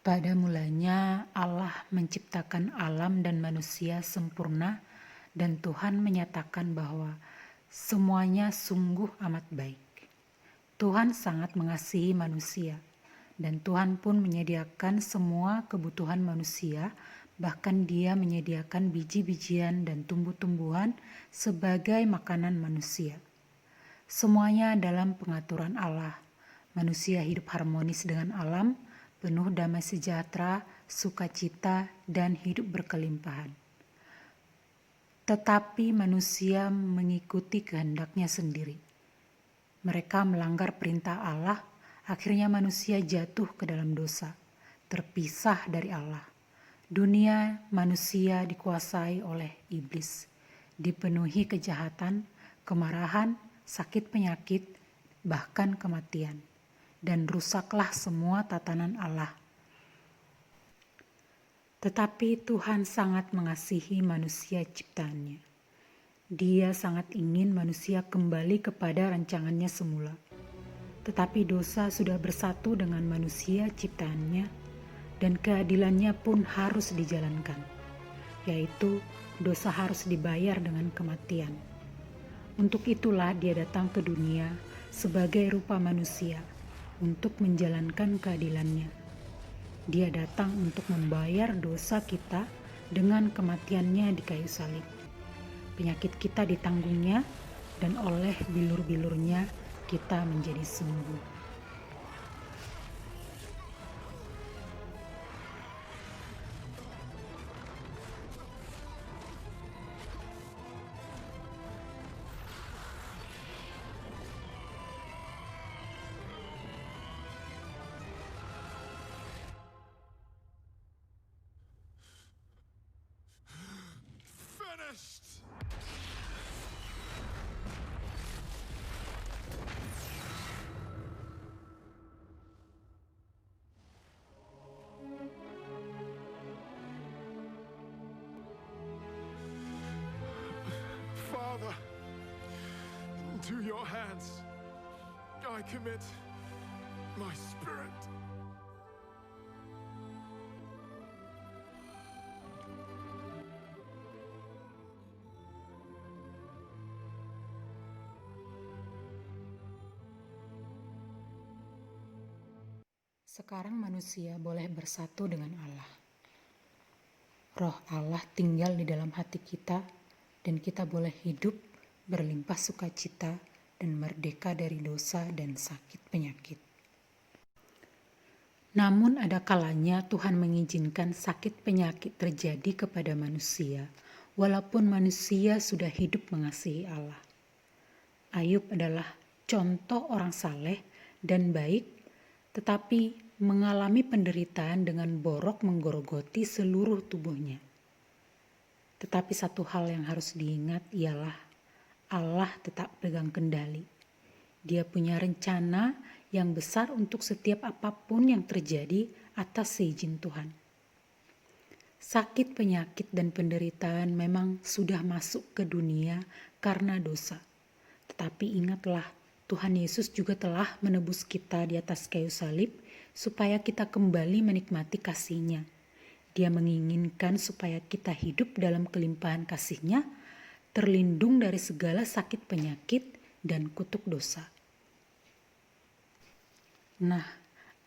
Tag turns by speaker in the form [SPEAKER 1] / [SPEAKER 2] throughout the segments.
[SPEAKER 1] Pada mulanya Allah menciptakan alam dan manusia sempurna, dan Tuhan menyatakan bahwa semuanya sungguh amat baik. Tuhan sangat mengasihi manusia, dan Tuhan pun menyediakan semua kebutuhan manusia, bahkan Dia menyediakan biji-bijian dan tumbuh-tumbuhan sebagai makanan manusia. Semuanya dalam pengaturan Allah. Manusia hidup harmonis dengan alam, penuh damai sejahtera, sukacita, dan hidup berkelimpahan. Tetapi manusia mengikuti kehendaknya sendiri. Mereka melanggar perintah Allah, akhirnya manusia jatuh ke dalam dosa, terpisah dari Allah. Dunia manusia dikuasai oleh iblis, dipenuhi kejahatan, kemarahan, sakit penyakit, bahkan kematian. Dan rusaklah semua tatanan Allah. Tetapi Tuhan sangat mengasihi manusia ciptaannya. Dia sangat ingin manusia kembali kepada rancangannya semula. Tetapi dosa sudah bersatu dengan manusia ciptaannya, dan keadilannya pun harus dijalankan, yaitu dosa harus dibayar dengan kematian. Untuk itulah Dia datang ke dunia sebagai rupa manusia, untuk menjalankan keadilannya. Dia datang untuk membayar dosa kita dengan kematiannya di kayu salib. Penyakit kita ditanggungnya, dan oleh bilur-bilurnya kita menjadi sembuh.
[SPEAKER 2] Finished! Father, into your hands I commit my spirit.
[SPEAKER 1] Sekarang manusia boleh bersatu dengan Allah. Roh Allah tinggal di dalam hati kita, dan kita boleh hidup berlimpah sukacita dan merdeka dari dosa dan sakit penyakit. Namun ada kalanya Tuhan mengizinkan sakit penyakit terjadi kepada manusia, walaupun manusia sudah hidup mengasihi Allah. Ayub adalah contoh orang saleh dan baik, tetapi mengalami penderitaan dengan borok menggorogoti seluruh tubuhnya. Tetapi satu hal yang harus diingat ialah Allah tetap pegang kendali. Dia punya rencana yang besar untuk setiap apapun yang terjadi atas seizin Tuhan. Sakit, penyakit, dan penderitaan memang sudah masuk ke dunia karena dosa. Tetapi ingatlah, Tuhan Yesus juga telah menebus kita di atas kayu salib supaya kita kembali menikmati kasih-Nya. Dia menginginkan supaya kita hidup dalam kelimpahan kasih-Nya, terlindung dari segala sakit penyakit dan kutuk dosa. Nah,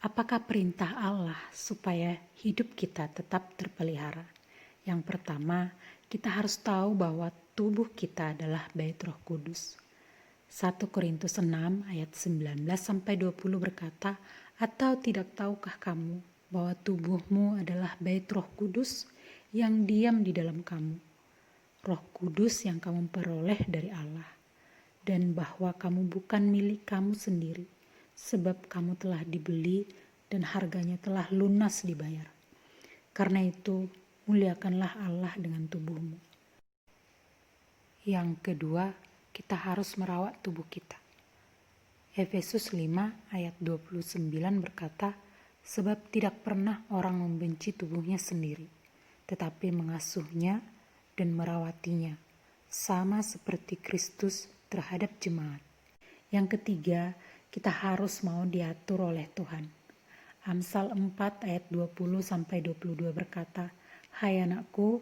[SPEAKER 1] apakah perintah Allah supaya hidup kita tetap terpelihara? Yang pertama, kita harus tahu bahwa tubuh kita adalah bait Roh Kudus. 1 Korintus 6 ayat 19-20 berkata, "Atau tidak tahukah kamu bahwa tubuhmu adalah bait Roh Kudus yang diam di dalam kamu, Roh Kudus yang kamu peroleh dari Allah, dan bahwa kamu bukan milik kamu sendiri, sebab kamu telah dibeli dan harganya telah lunas dibayar. Karena itu, muliakanlah Allah dengan tubuhmu." Yang kedua, kita harus merawat tubuh kita. Efesus 5 ayat 29 berkata, "Sebab tidak pernah orang membenci tubuhnya sendiri, tetapi mengasuhnya dan merawatinya, sama seperti Kristus terhadap jemaat." Yang ketiga, kita harus mau diatur oleh Tuhan. Amsal 4 ayat 20-22 berkata, "Hai anakku,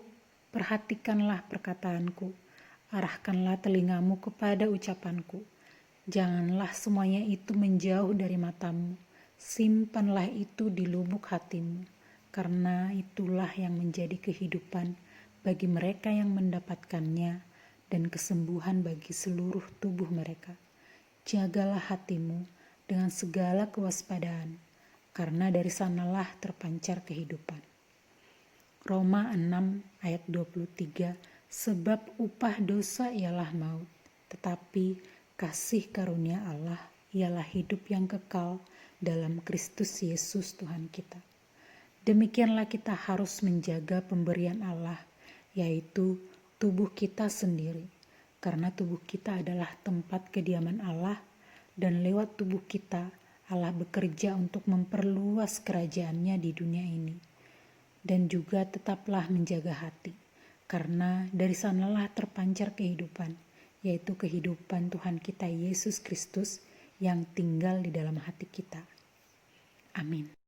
[SPEAKER 1] perhatikanlah perkataanku, arahkanlah telingamu kepada ucapanku. Janganlah semuanya itu menjauh dari matamu, simpanlah itu di lubuk hatimu, karena itulah yang menjadi kehidupan bagi mereka yang mendapatkannya dan kesembuhan bagi seluruh tubuh mereka. Jagalah hatimu dengan segala kewaspadaan, karena dari sanalah terpancar kehidupan." Roma 6 ayat 23, "Sebab upah dosa ialah maut, tetapi kasih karunia Allah ialah hidup yang kekal dalam Kristus Yesus Tuhan kita." Demikianlah kita harus menjaga pemberian Allah, yaitu tubuh kita sendiri, karena tubuh kita adalah tempat kediaman Allah, dan lewat tubuh kita Allah bekerja untuk memperluas kerajaannya di dunia ini. Dan juga tetaplah menjaga hati, karena dari sanalah terpancar kehidupan, yaitu kehidupan Tuhan kita Yesus Kristus yang tinggal di dalam hati kita. Amin.